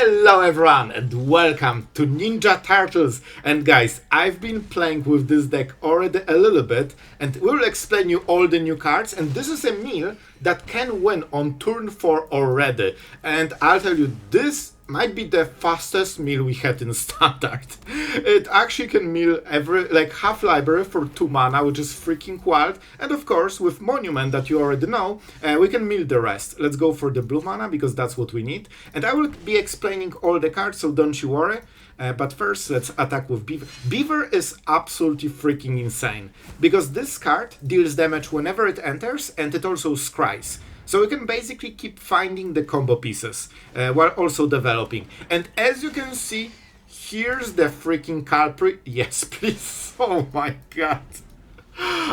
Hello everyone and welcome to Ninja Turtles. And guys, I've been playing with this deck already a little bit and we'll explain you all the new cards, and this is a meal that can win on turn 4 already. And I'll tell you, this might be the fastest meal we had in Standard. It actually can meal half library for 2 mana, which is freaking wild. And of course, with Monument that you already know, we can meal the rest. Let's go for the blue mana because that's what we need. And I will be explaining all the cards, so don't you worry. But first, let's attack with Beaver. Beaver is absolutely freaking insane because this card deals damage whenever it enters, and it also scries. So we can basically keep finding the combo pieces while also developing. And as you can see, here's the freaking culprit. Yes, please. Oh my god.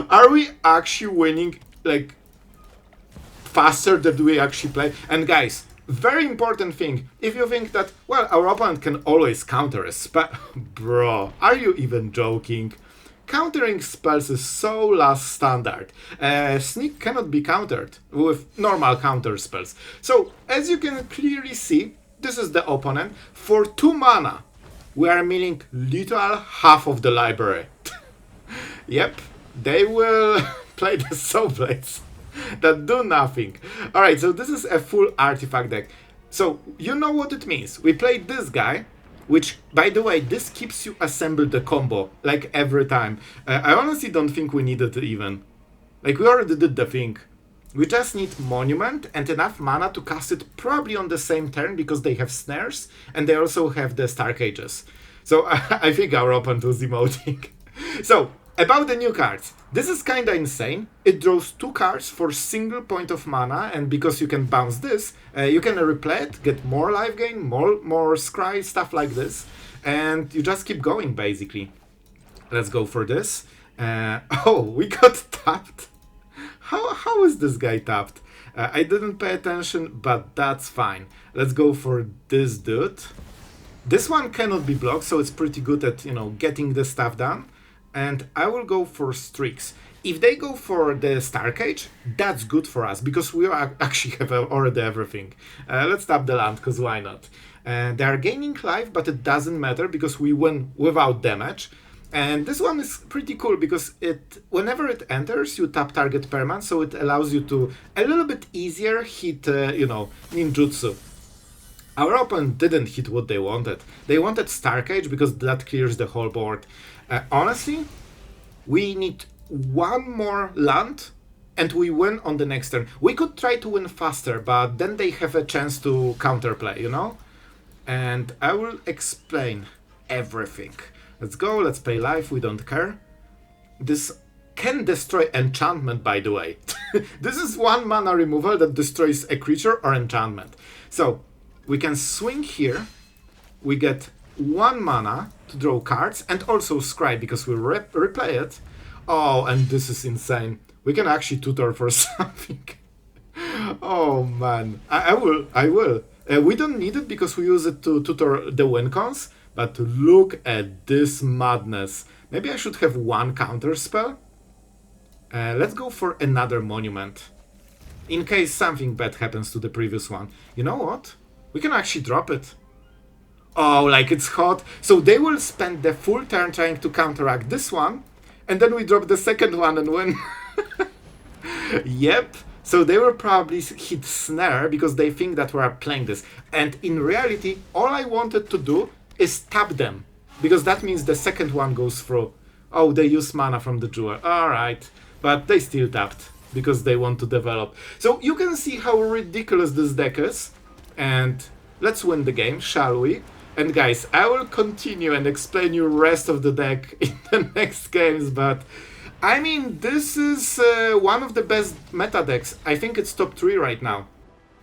Are we actually winning faster than we actually play? And guys, very important thing. If you think that, well, our opponent can always counter a spell. Bro, are you even joking? Countering spells is so last standard. Sneak cannot be countered with normal counter spells. So, as you can clearly see, this is the opponent. For 2 mana, we are milling literal half of the library. Yep, they will play the Soul Blades that do nothing. Alright, so this is a full artifact deck. So, you know what it means. We played this guy, which, by the way, this keeps you assemble the combo, like every time. I honestly don't think we need it even. Like, we already did the thing. We just need Monument and enough mana to cast it probably on the same turn because they have snares and they also have the Star Cages. So, I think our opponent was emoting. So, about the new cards. This is kinda insane. It draws 2 cards for single point of mana, and because you can bounce this, you can replay it, get more life gain, more scry, stuff like this, and you just keep going basically. Let's go for this. Oh, we got tapped. How is this guy tapped? I didn't pay attention, but that's fine. Let's go for this dude. This one cannot be blocked, so it's pretty good at, getting the stuff done. And I will go for Strix. If they go for the Star Cage, that's good for us, because we actually have already everything. Let's tap the land, because why not? They are gaining life, but it doesn't matter, because we win without damage. And this one is pretty cool, because whenever it enters, you tap target permanent, so it allows you to a little bit easier hit, ninjutsu. Our opponent didn't hit what they wanted. They wanted Star Cage, because that clears the whole board. Honestly, we need 1 more land and we win on the next turn. We could try to win faster, but then they have a chance to counterplay, And I will explain everything. Let's go, let's pay life, we don't care. This can destroy enchantment, by the way. This is 1 mana removal that destroys a creature or enchantment. So, we can swing here, we get 1 mana to draw cards and also scry because we replay it. Oh, and this is insane. We can actually tutor for something. Oh man, I will. We don't need it because we use it to tutor the win cons, but look at this madness. Maybe I should have 1 counter spell. Let's go for another Monument. In case something bad happens to the previous one. You know what? We can actually drop it. Oh, it's hot. So they will spend the full turn trying to counteract this one, and then we drop the second one and win. Yep. So they will probably hit Snare because they think that we are playing this. And in reality, all I wanted to do is tap them, because that means the second one goes through. Oh, they use mana from the Jewel. Alright. But they still tapped because they want to develop. So you can see how ridiculous this deck is. And let's win the game, shall we? And guys, I will continue and explain you the rest of the deck in the next games, but I mean, this is one of the best meta decks. I think it's top 3 right now.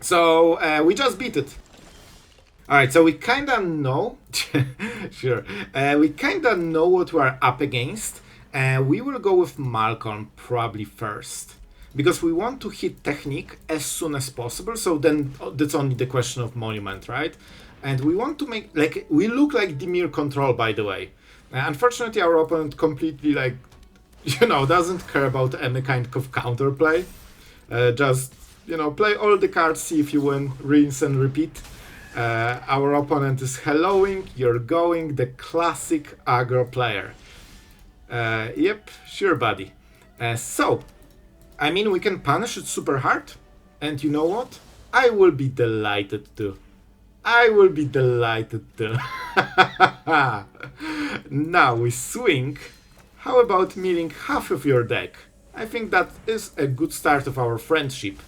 So, we just beat it. Alright, so we kinda know, sure, we kinda know what we're up against. We will go with Malcolm probably first, because we want to hit Technique as soon as possible, so then that's only the question of Monument, right? And we want to make, we look like Dimir Control, by the way. Unfortunately, our opponent completely, doesn't care about any kind of counterplay. Just, play all the cards, see if you win, rinse and repeat. Our opponent is helloing, you're going, the classic aggro player. Yep, sure, buddy. So, I mean, we can punish it super hard, and you know what? I will be delighted to. I will be delighted to. Now we swing. How about milling half of your deck? I think that is a good start of our friendship.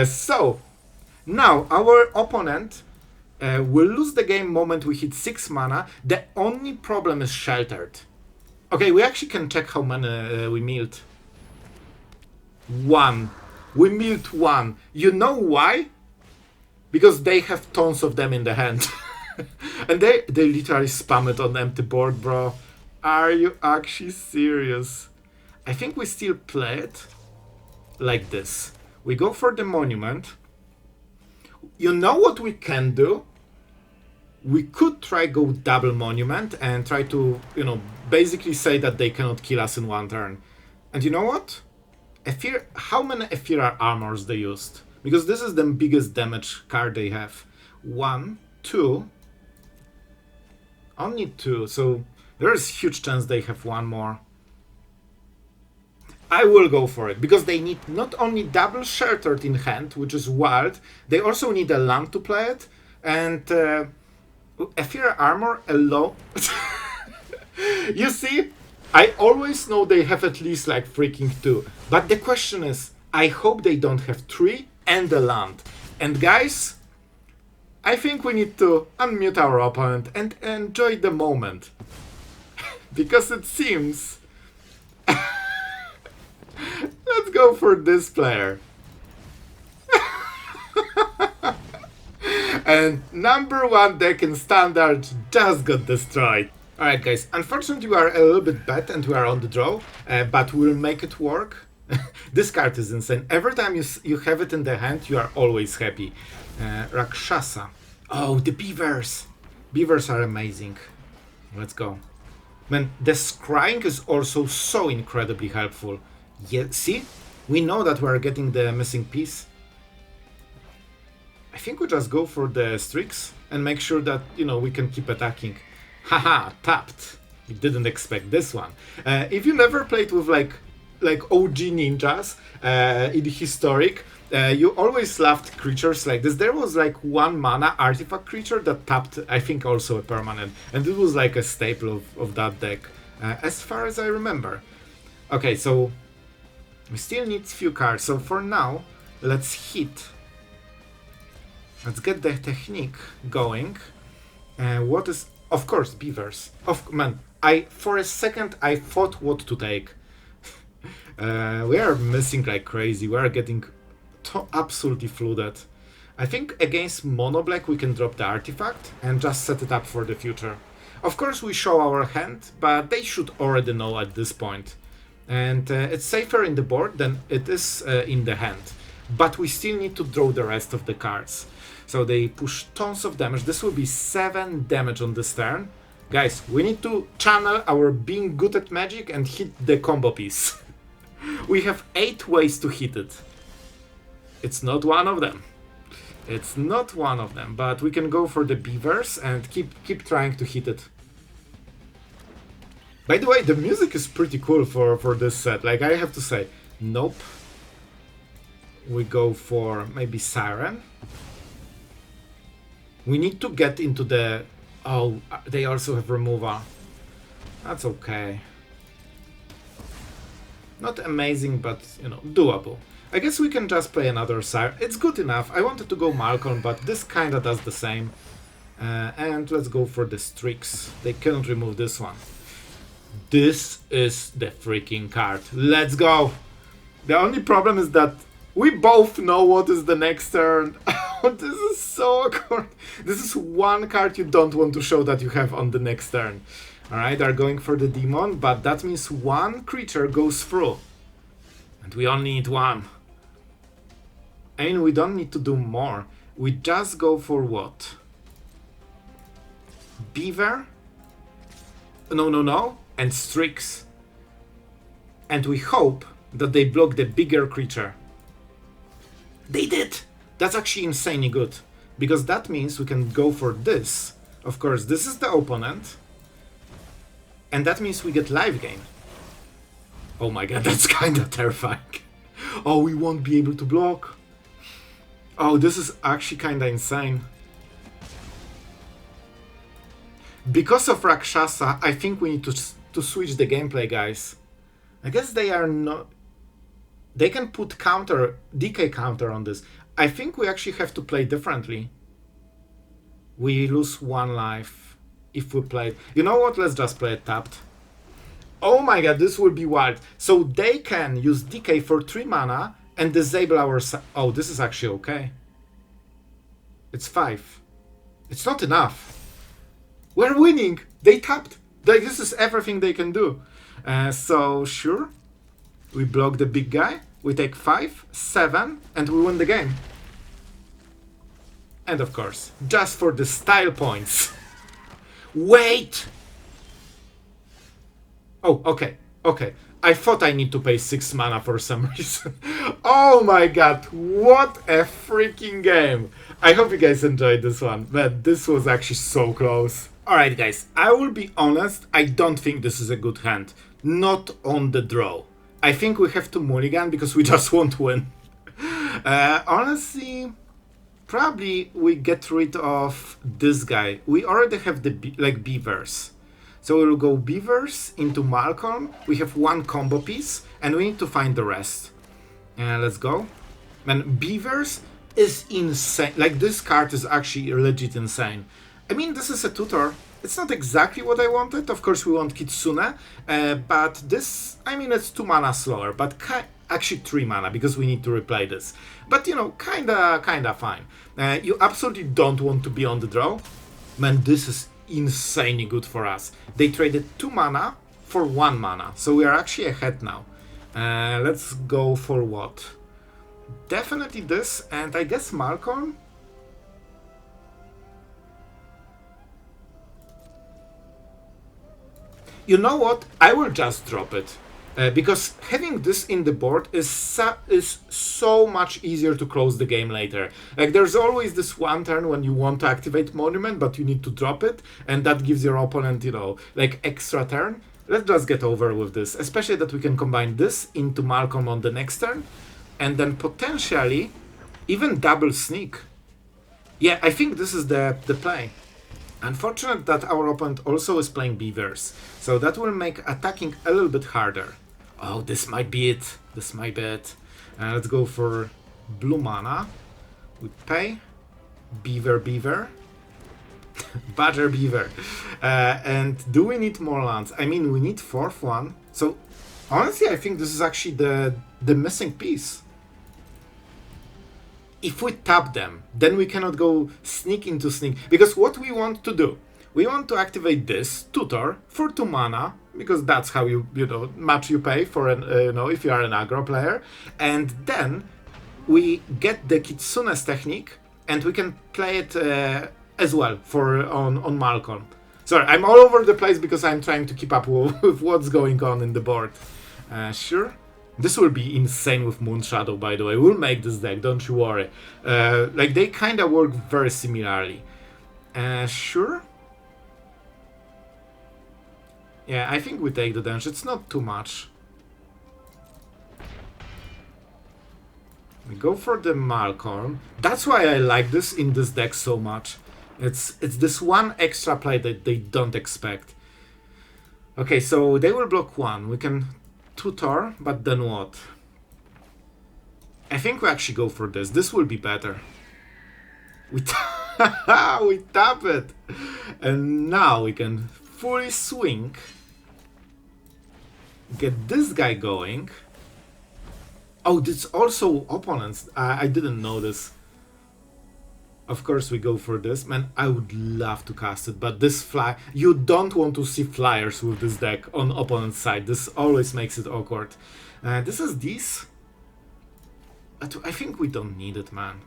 So, now our opponent will lose the game moment we hit 6 mana. The only problem is sheltered. Okay, we actually can check how many we milled. 1. We milled 1. You know why? Because they have tons of them in the hand. And they literally spam it on the empty board, bro. Are you actually serious? I think we still play it like this. We go for the monument. You know what we can do? We could try go double monument and try to, basically say that they cannot kill us in one turn. And you know what? How many Ethereal Armors they used? Because this is the biggest damage card they have. 1, 2. Only 2, so there's huge chance they have one more. I will go for it, because they need not only double sheltered in hand, which is wild, they also need a land to play it, and Ethereal Armor alone. You see, I always know they have at least like freaking 2, but the question is, I hope they don't have 3 and a land. And guys, I think we need to unmute our opponent and enjoy the moment. Because it seems... Let's go for this player. And number 1 deck in Standard just got destroyed. Alright guys, unfortunately we are a little bit bad and we are on the draw, but we'll make it work. This card is insane. Every time you have it in the hand, you are always happy. Rakshasa. Oh, the Beavers. Beavers are amazing. Let's go. Man, the scrying is also so incredibly helpful. Yeah, see? We know that we are getting the missing piece. I think we just go for the Strix and make sure that, we can keep attacking. Haha, tapped. You didn't expect this one. If you never played with like OG ninjas in historic, you always loved creatures like this. There was like 1 mana artifact creature that tapped, I think also a permanent, and it was like a staple of that deck, as far as I remember. Okay, so we still need few cards, so for now, let's hit. Let's get the technique going. What is, of course, Beavers. Man, for a second I thought what to take. We are missing like crazy. We are getting absolutely flooded. I think against Mono Black we can drop the artifact and just set it up for the future. Of course we show our hand, but they should already know at this point. And it's safer in the board than it is in the hand. But we still need to draw the rest of the cards. So they push tons of damage. This will be 7 damage on this turn. Guys, we need to channel our being good at magic and hit the combo piece. We have 8 ways to hit it. It's not one of them. It's not one of them, but we can go for the Beavers and keep trying to hit it. By the way, the music is pretty cool for this set, like I have to say. Nope. We go for maybe Siren. We need to get into the... Oh, they also have removal. That's okay. Not amazing, but, doable. I guess we can just play another Siren. It's good enough. I wanted to go Malcolm, but this kinda does the same. And let's go for the Strix. They cannot remove this one. This is the freaking card. Let's go! The only problem is that we both know what is the next turn. This is so awkward. This is one card you don't want to show that you have on the next turn. Alright, they're going for the demon, but that means 1 creature goes through. And we only need 1. I mean, we don't need to do more. We just go for what? Beaver? No. And Strix. And we hope that they block the bigger creature. They did! That's actually insanely good. because that means we can go for this. Of course, this is the opponent, and that means we get live gain. Oh my god, that's kinda terrifying. Oh, we won't be able to block. Oh, this is actually kinda insane. Because of Rakshasa, I think we need to switch the gameplay, guys. I guess they are not... They can put decay counter on this. I think we actually have to play differently. We lose 1 life if we play... You know what? Let's just play it tapped. Oh my god, this will be wild. So they can use decay for 3 mana and disable our... Oh, this is actually okay. It's 5. It's not enough. We're winning! They tapped! This is everything they can do. So, sure. We block the big guy. We take 5, 7, and we win the game. And of course, just for the style points. Wait! Oh, okay, okay. I thought I need to pay 6 mana for some reason. Oh my god, what a freaking game. I hope you guys enjoyed this one. Man, this was actually so close. Alright guys, I will be honest, I don't think this is a good hand. Not on the draw. I think we have to mulligan because we just won't win. Honestly, probably we get rid of this guy. We already have the beavers. So we'll go beavers into Malcolm. We have 1 combo piece and we need to find the rest. Let's go. Man, beavers is insane. Like, this card is actually legit insane. I mean, this is a tutor. It's not exactly what I wanted. Of course, we want Kitsune. But this, I mean, it's 2 mana slower. But actually 3 mana, because we need to replay this. But, you know, kinda fine. You absolutely don't want to be on the draw. Man, this is insanely good for us. They traded 2 mana for 1 mana. So we are actually ahead now. Let's go for what? Definitely this, and I guess Malcolm. You know what? I will just drop it. Because having this in the board is so much easier to close the game later. Like, there's always this one turn when you want to activate Monument, but you need to drop it, and that gives your opponent, you know, like, extra turn. Let's just get over with this, especially that we can combine this into Malcolm on the next turn, and then potentially even double sneak. Yeah, I think this is the play. Unfortunate that our opponent also is playing beavers, so that will make attacking a little bit harder. Oh, this might be it. This might be it. Let's go for blue mana. We pay. Beaver. Badger beaver. And do we need more lands? I mean, we need 4th one. So, honestly, I think this is actually the missing piece. If we tap them, then we cannot go sneak into sneak. Because what we want to do, we want to activate this tutor for 2 mana, because that's how you know, much you pay for an, you know, if you are an aggro player. And then we get the Kitsune's technique, and we can play it as well for on Malcolm. Sorry, I'm all over the place because I'm trying to keep up with what's going on in the board. Sure. This will be insane with Moonshadow, by the way. We'll make this deck, don't you worry. Like, they kind of work very similarly. Sure. Yeah, I think we take the damage. It's not too much. We go for the Malcolm. That's why I like this in this deck so much. It's this one extra play that they don't expect. Okay, so they will block 1. We can tutor, but then what? I think we actually go for this. This will be better. We tap it. And now we can fully swing. Get this guy going. Oh, it's also opponents. I didn't know this. Of course we go for this. Man, I would love to cast it, but this you don't want to see flyers with this deck on opponent's side. This always makes it awkward. This is this. I think we don't need it, man.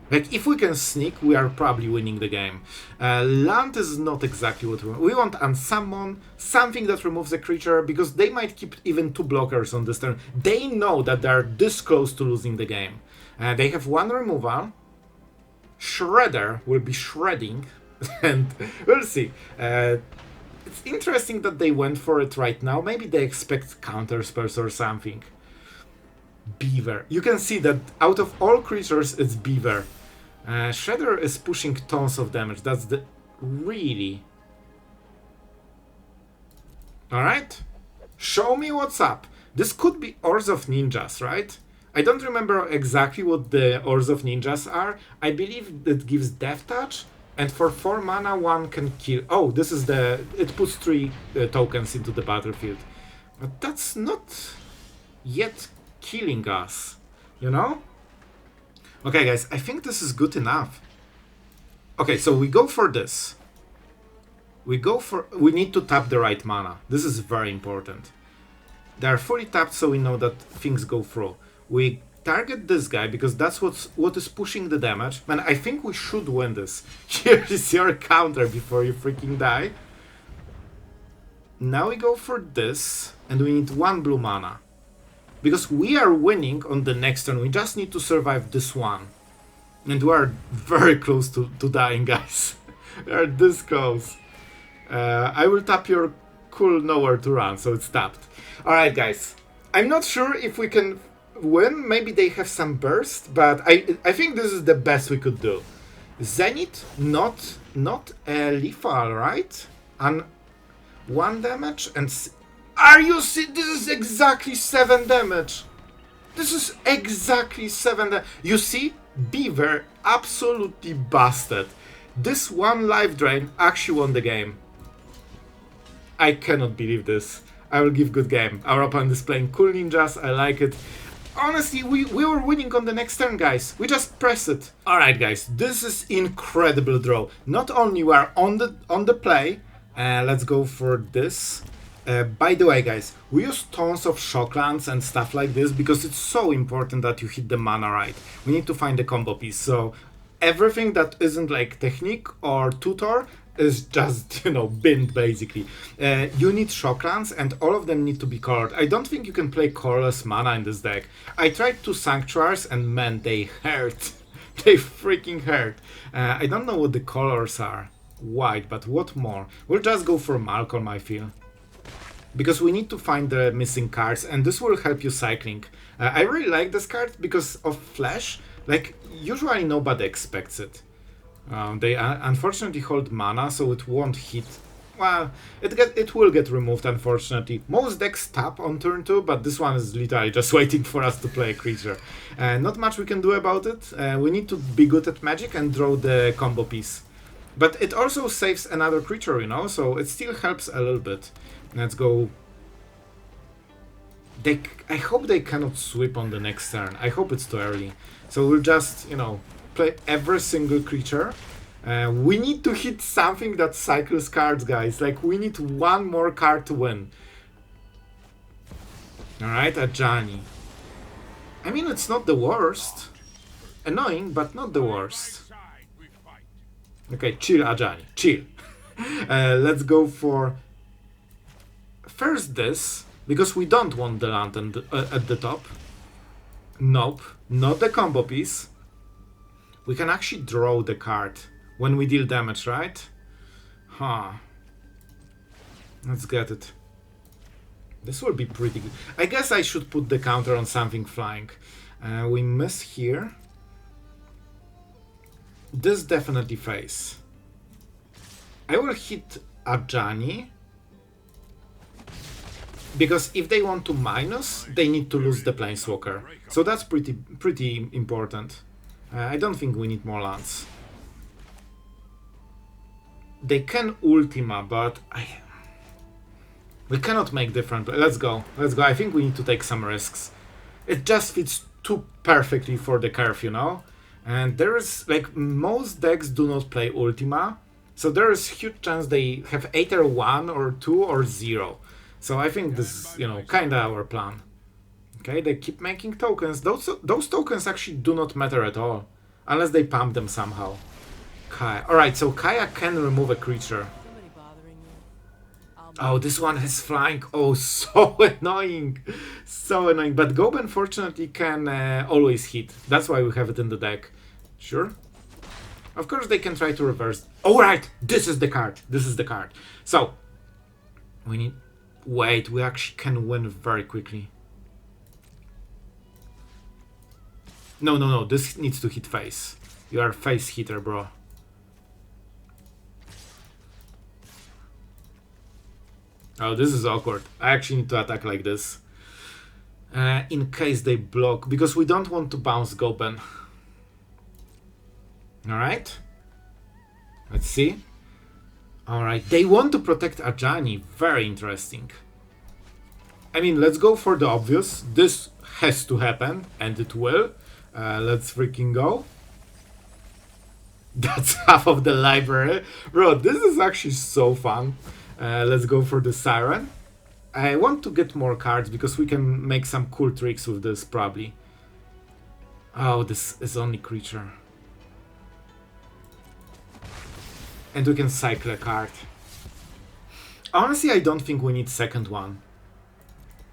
Like, if we can sneak, we are probably winning the game. Land is not exactly what we want. We want Unsummon, something that removes a creature, because they might keep even 2 blockers on this turn. They know that they are this close to losing the game. They have 1 removal. Shredder will be shredding, and we'll see. It's interesting that they went for it right now. Maybe they expect counter spells or something. Beaver. You can see that out of all creatures, it's Beaver. Shredder is pushing tons of damage. That's the... Really? Alright. Show me what's up. This could be Ores of Ninjas, right? I don't remember exactly what the Ores of Ninjas are. I believe it gives Death Touch. And for 4 mana, one can kill... Oh, this is the... It puts 3 tokens into the battlefield. But that's not yet killing us, you know? Okay, guys, I think this is good enough. Okay, so we go for this. We need to tap the right mana. This is very important. They are fully tapped, so we know that things go through. We target this guy because that's what is pushing the damage. Man, I think we should win this. Here is your counter before you freaking die. Now we go for this, and we need 1 blue mana. Because we are winning on the next turn, we just need to survive this one. And we are very close to dying, guys. We are this close. I will tap your cool nowhere to run, so it's tapped. Alright, guys. I'm not sure if we can win. Maybe they have some burst, but I think this is the best we could do. Zenith, not lethal, right? And 1 damage and... Are you see? This is exactly 7 damage. This is exactly 7 damage. You see? Beaver absolutely busted. This 1 life drain actually won the game. I cannot believe this. I will give good game. Our opponent is playing cool ninjas. I like it. Honestly, we were winning on the next turn, guys. We just press it. Alright, guys. This is incredible draw. Not only we are on the play. Let's go for this. By the way, guys, we use tons of shocklands and stuff like this because it's so important that you hit the mana right. We need to find the combo piece, so everything that isn't like technique or tutor is just, you know, binned basically. You need shocklands and all of them need to be colored. I don't think you can play colorless mana in this deck. I tried 2 sanctuaries and man, they hurt. They freaking hurt. I don't know what the colors are. White, but what more? We'll just go for Malcolm, I feel. Because we need to find the missing cards, and this will help you cycling. I really like this card because of Flash. Like, usually nobody expects it. They unfortunately hold mana, so it won't hit. Well, it will get removed, unfortunately. Most decks tap on turn 2, but this one is literally just waiting for us to play a creature. Not much we can do about it. We need to be good at Magic and draw the combo piece. But it also saves another creature, you know, so it still helps a little bit. Let's go. I hope they cannot sweep on the next turn. I hope it's too early. So we'll just, you know, play every single creature. We need to hit something that cycles cards, guys. Like, we need 1 more card to win. Alright, Ajani. I mean, it's not the worst. Annoying, but not the worst. Okay, chill, Ajani. Chill. Let's go for... First this, because we don't want the lantern at the top. Nope, not the combo piece. We can actually draw the card when we deal damage, right? Huh. Let's get it. This will be pretty good. I guess I should put the counter on something flying. We miss here. This definitely face. I will hit Ajani. Because if they want to minus, they need to lose the Planeswalker. So that's pretty important. I don't think we need more lands. They can Ultima, but we cannot make different. Let's go. Let's go. I think we need to take some risks. It just fits too perfectly for the curve, you know? And there is, like, most decks do not play Ultima. So there is huge chance they have either 1 or 2 or 0. So I think this is, you know, kinda our plan. Okay, they keep making tokens. Those tokens actually do not matter at all. Unless they pump them somehow. Kaya. Alright, so Kaya can remove a creature. Oh, this one has flying. Oh, so annoying. So annoying. But Goben, fortunately, can always hit. That's why we have it in the deck. Sure? Of course, they can try to reverse. Oh, right! This is the card. This is the card. So, we need... Wait, we actually can win very quickly. No, no, no. This needs to hit face. You are a face hitter, bro. Oh, this is awkward. I actually need to attack like this. In case they block, because we don't want to bounce Goben. Alright. Let's see. Alright, they want to protect Ajani. Very interesting. I mean, let's go for the obvious. This has to happen, and it will. Let's freaking go. That's half of the library. Bro, this is actually so fun. Let's go for the Siren. I want to get more cards because we can make some cool tricks with this probably. Oh, this is only creature. And we can cycle a card. Honestly, I don't think we need second one.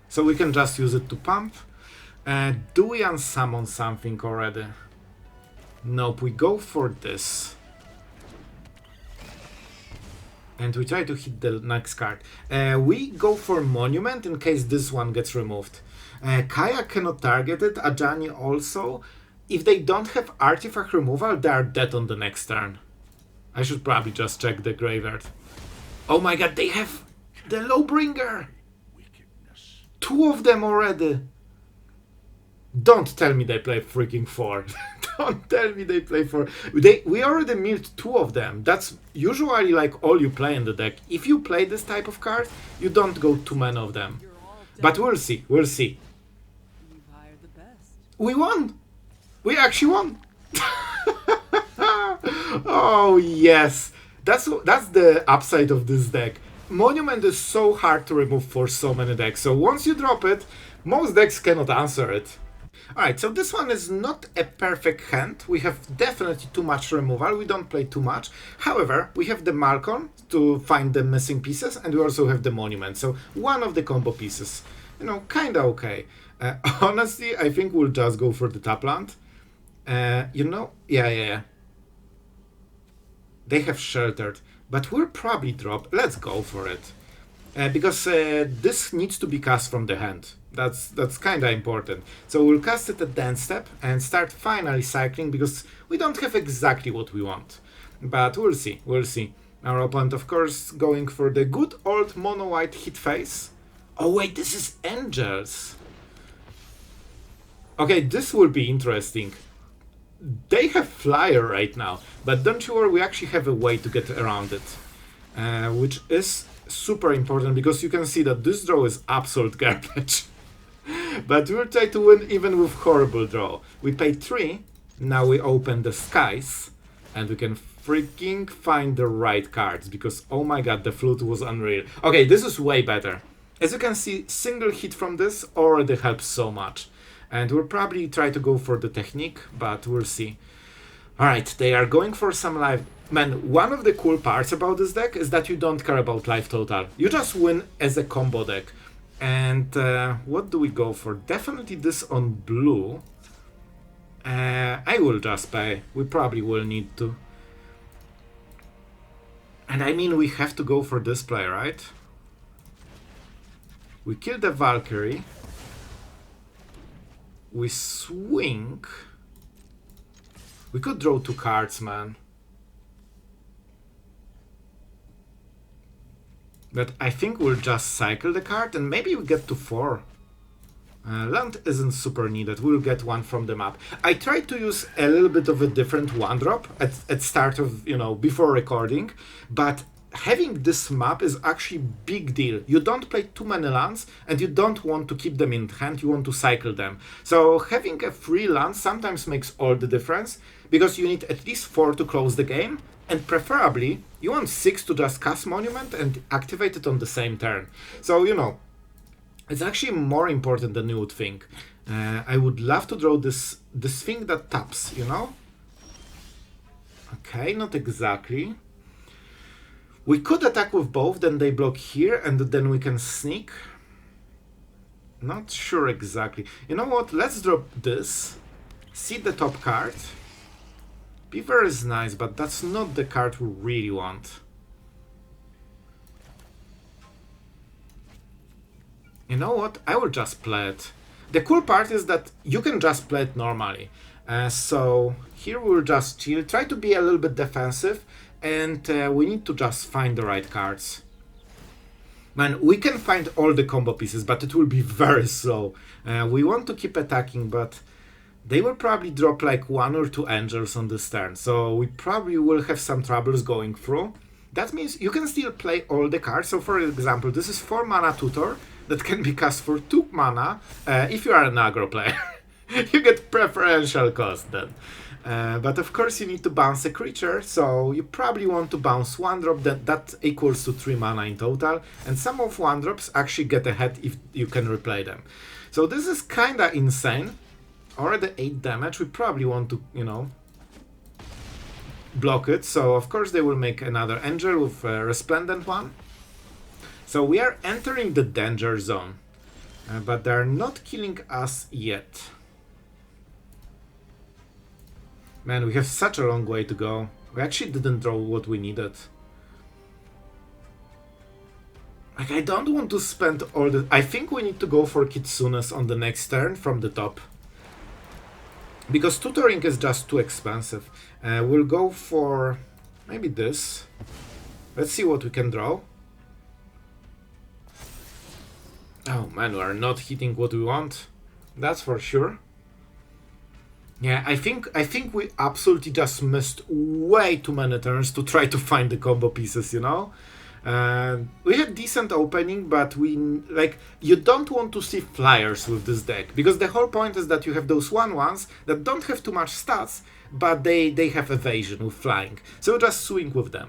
So we can just use it to pump. Do we unsummon something already? Nope, we go for this. And we try to hit the next card. We go for Monument in case this one gets removed. Kaya cannot target it, Ajani also. If they don't have artifact removal, they are dead on the next turn. I should probably just check the graveyard. Oh my god, they have the Lowbringer! 2 of them already! Don't tell me they play freaking 4. Don't tell me they play 4. We already milled 2 of them. That's usually like all you play in the deck. If you play this type of card, you don't go too many of them. But we'll see, we'll see. We won! We actually won! Oh yes! That's the upside of this deck. Monument is so hard to remove for so many decks. So once you drop it, most decks cannot answer it. Alright, so this one is not a perfect hand. We have definitely too much removal. We don't play too much. However, we have the Malcolm to find the missing pieces, and we also have the Monument. So one of the combo pieces. You know, kinda okay. Honestly, I think we'll just go for the top land. You know, yeah. They have sheltered, but we'll probably drop. Let's go for it. Because this needs to be cast from the hand. That's kinda important. So we'll cast it at the end step and start finally cycling because we don't have exactly what we want. But we'll see, we'll see. Our opponent, of course, going for the good old mono-white hit face. Oh wait, this is Angels. Okay, this will be interesting. They have Flyer right now, but don't you worry, we actually have a way to get around it. Which is super important because you can see that this draw is absolute garbage. But we'll try to win even with horrible draw. We pay 3, now we open the skies, and we can freaking find the right cards, because oh my god, the flute was unreal. Okay, this is way better. As you can see, single hit from this already helps so much. And we'll probably try to go for the technique, but we'll see. Alright, they are going for some life. Man, one of the cool parts about this deck is that you don't care about life total. You just win as a combo deck. And what do we go for? Definitely this on blue. I will just pay. We probably will need to. And I mean, we have to go for this play, right? We kill the Valkyrie. We swing. We could draw 2 cards, man. But I think we'll just cycle the card and maybe we get to 4. Land isn't super needed. We'll get 1 from the map. I tried to use a little bit of a different 1-drop at start of, you know, before recording. But having this map is actually big deal. You don't play too many lands and you don't want to keep them in hand. You want to cycle them. So having a free land sometimes makes all the difference because you need at least 4 to close the game. And preferably, you want 6 to just cast Monument and activate it on the same turn. So, you know, it's actually more important than you would think. I would love to draw this thing that taps, you know? Okay, not exactly. We could attack with both, then they block here, and then we can sneak. Not sure exactly. You know what? Let's drop this. See the top card. Beaver is nice, but that's not the card we really want. You know what? I will just play it. The cool part is that you can just play it normally. So here we'll just chill, try to be a little bit defensive, and we need to just find the right cards. Man, we can find all the combo pieces, but it will be very slow. We want to keep attacking, but they will probably drop like 1 or 2 angels on this turn, so we probably will have some troubles going through. That means you can still play all the cards. So for example, this is 4 mana tutor that can be cast for 2 mana if you are an aggro player. You get preferential cost then. But of course you need to bounce a creature, so you probably want to bounce 1 drop, that equals to 3 mana in total, and some of 1 drops actually get ahead if you can replay them. So this is kinda insane. Already 8 damage, we probably want to, you know, block it, so of course they will make another angel with a resplendent one. So we are entering the danger zone, but they're not killing us yet. Man, we have such a long way to go. We actually didn't draw what we needed. Like, I don't want to spend all the... I think we need to go for Kitsunes on the next turn from the top. Because tutoring is just too expensive. We'll go for maybe this. Let's see what we can draw. Oh man, we are not hitting what we want. That's for sure. Yeah, I think we absolutely just missed way too many turns to try to find the combo pieces, you know? We had decent opening, but you don't want to see flyers with this deck, because the whole point is that you have those 1/1s that don't have too much stats, but they have evasion with flying, so just swing with them.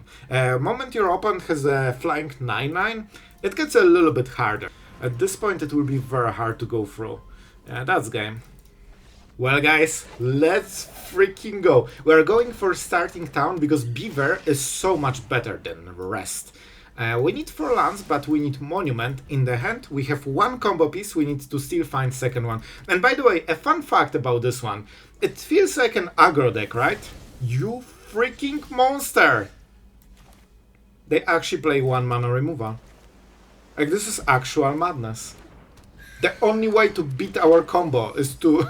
Moment your opponent has a flying 9/9, it gets a little bit harder. At this point it will be very hard to go through. That's game. Well guys, let's freaking go. We're going for starting town because Beaver is so much better than the rest. We need 4 lands, but we need Monument in the hand. We have 1 combo piece, we need to still find second one. And by the way, a fun fact about this one. It feels like an aggro deck, right? You freaking monster! They actually play 1 mana removal. Like, this is actual madness. The only way to beat our combo is to...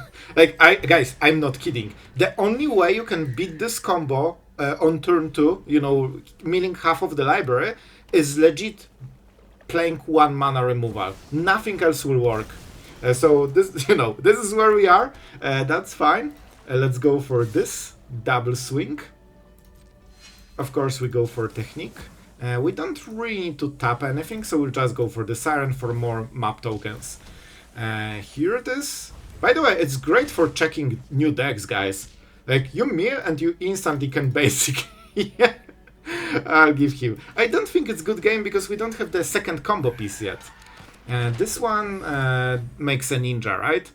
guys, I'm not kidding. The only way you can beat this combo on turn 2, you know, milling half of the library, is legit playing 1 mana removal. Nothing else will work. So this, you know, this is where we are. That's fine. Let's go for this double swing. Of course, we go for technique. We don't really need to tap anything, so we'll just go for the Siren for more map tokens. Here it is. By the way, it's great for checking new decks, guys. Like, you mill and you instantly can basically... I'll give him. I don't think it's good game because we don't have the second combo piece yet. This one makes a ninja, right?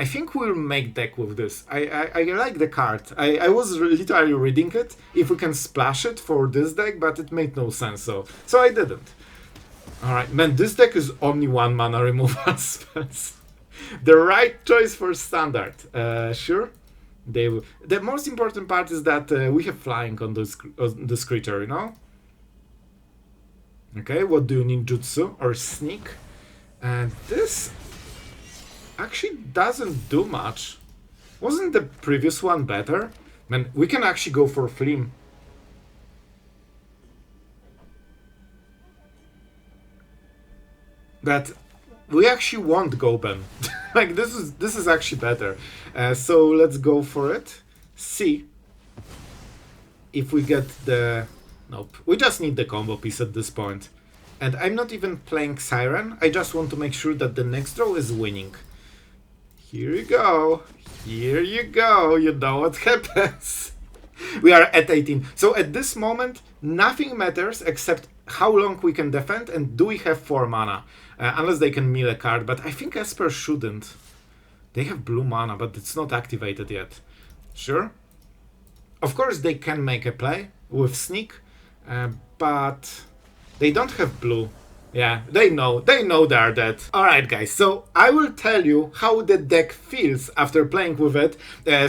I think we'll make deck with this. I like the card. I was literally reading it, if we can splash it for this deck, but it made no sense, so I didn't. Alright, man, this deck is only 1 mana removal spells. The right choice for standard. Sure. The most important part is that we have flying on this creature, you know? Okay, what do you need? Jutsu or sneak? And this actually doesn't do much. Wasn't the previous one better? Man, we can actually go for Flim. But we actually want Goben. Like, this is actually better. So let's go for it. See if we get the... Nope. We just need the combo piece at this point. And I'm not even playing Siren. I just want to make sure that the next draw is winning. Here you go. Here you go. You know what happens. We are at 18. So at this moment, nothing matters except how long we can defend and do we have 4 mana. Unless they can mill a card, but I think Esper shouldn't. They have blue mana, but it's not activated yet. Sure. Of course they can make a play with sneak, but they don't have blue. Yeah, they know they're dead. Alright guys, so I will tell you how the deck feels after playing with it,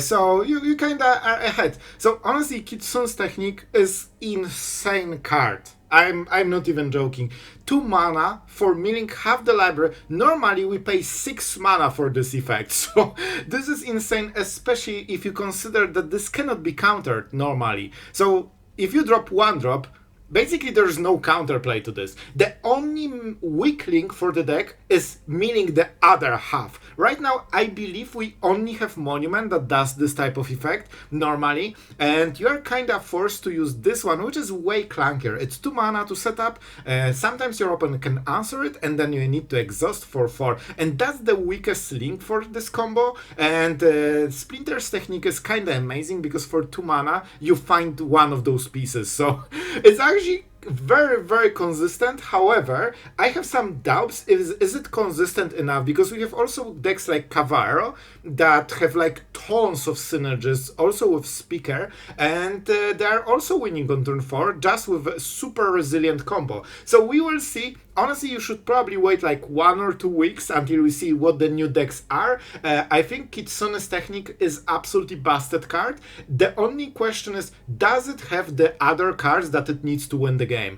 so you kinda are ahead. So honestly, Kitsune's technique is insane card. I'm not even joking. 2 mana for milling half the library. Normally we pay 6 mana for this effect, so this is insane, especially if you consider that this cannot be countered normally. So if you drop 1 drop, basically, there's no counterplay to this. The only weak link for the deck is milling the other half. Right now, I believe we only have Monument that does this type of effect normally, and you're kind of forced to use this one, which is way clunkier. It's 2 mana to set up. Sometimes your opponent can answer it, and then you need to exhaust for 4. And that's the weakest link for this combo. And Splinter's technique is kind of amazing because for 2 mana, you find one of those pieces. So it's actually very consistent. However, I have some doubts. Is it consistent enough? Because we have also decks like Cavaro that have like tons of synergies, also with Speaker, and they are also winning on turn 4 just with a super resilient combo. So we will see. Honestly, you should probably wait like 1 or 2 weeks until we see what the new decks are. I think Kitsune's technique is absolutely busted card. The only question is, does it have the other cards that it needs to win the game?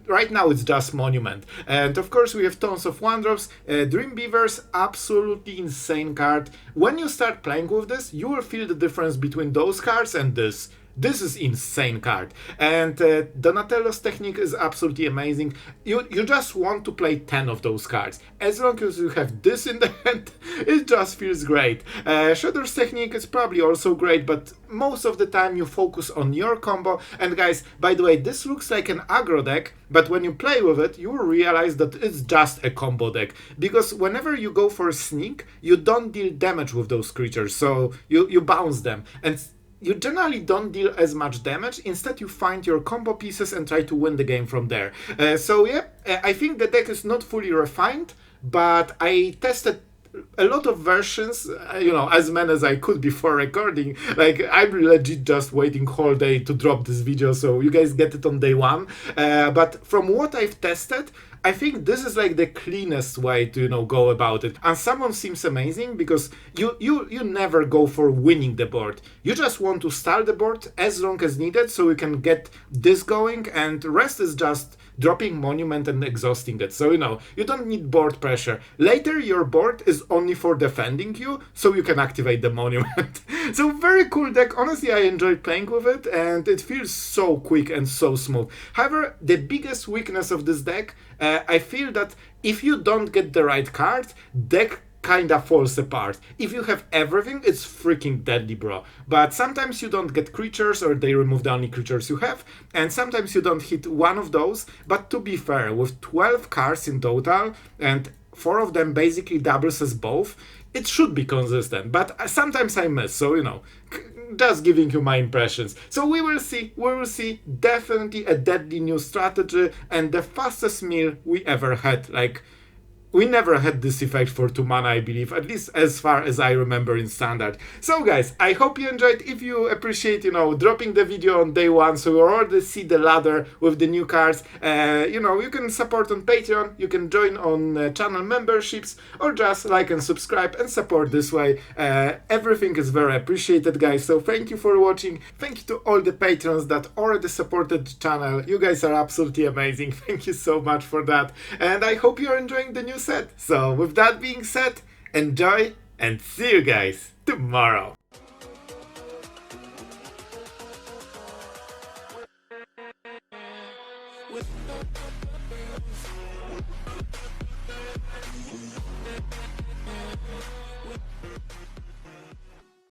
Right now it's just Monument. And of course we have tons of 1-drops. Dream Beavers, absolutely insane card. When you start playing with this, you will feel the difference between those cards and this. This is insane card. And Donatello's technique is absolutely amazing. You just want to play 10 of those cards. As long as you have this in the hand, it just feels great. Shadow's technique is probably also great, but most of the time you focus on your combo. And guys, by the way, this looks like an aggro deck, but when you play with it, you will realize that it's just a combo deck. Because whenever you go for a sneak, you don't deal damage with those creatures, so you bounce them. And you generally don't deal as much damage. Instead, you find your combo pieces and try to win the game from there. So yeah, I think the deck is not fully refined, but I tested a lot of versions, as many as I could before recording. Like, I'm legit just waiting whole day to drop this video, so you guys get it on day 1. But from what I've tested, I think this is like the cleanest way to go about it. Unsummon seems amazing because you never go for winning the board. You just want to start the board as long as needed so you can get this going, and rest is just dropping Monument and exhausting it. So you don't need board pressure. Later your board is only for defending you, so you can activate the Monument. So very cool deck. Honestly, I enjoyed playing with it, and it feels so quick and so smooth. However, the biggest weakness of this deck, I feel that if you don't get the right card, deck kinda falls apart. If you have everything, it's freaking deadly, bro. But sometimes you don't get creatures, or they remove the only creatures you have, and sometimes you don't hit one of those. But to be fair, with 12 cards in total, and 4 of them basically doubles as both, it should be consistent. But sometimes I miss, so just giving you my impressions. So we will see. Definitely a deadly new strategy, and the fastest meal we ever had. Like, we never had this effect for 2 mana, I believe, at least as far as I remember in Standard. So guys, I hope you enjoyed. If you appreciate, dropping the video on day 1, so you already see the ladder with the new cards, you can support on Patreon, you can join on channel memberships, or just like and subscribe and support this way. Everything is very appreciated, guys, so thank you for watching. Thank you to all the patrons that already supported the channel. You guys are absolutely amazing. Thank you so much for that, and I hope you're enjoying the new set. So with that being said, enjoy, and see you guys tomorrow.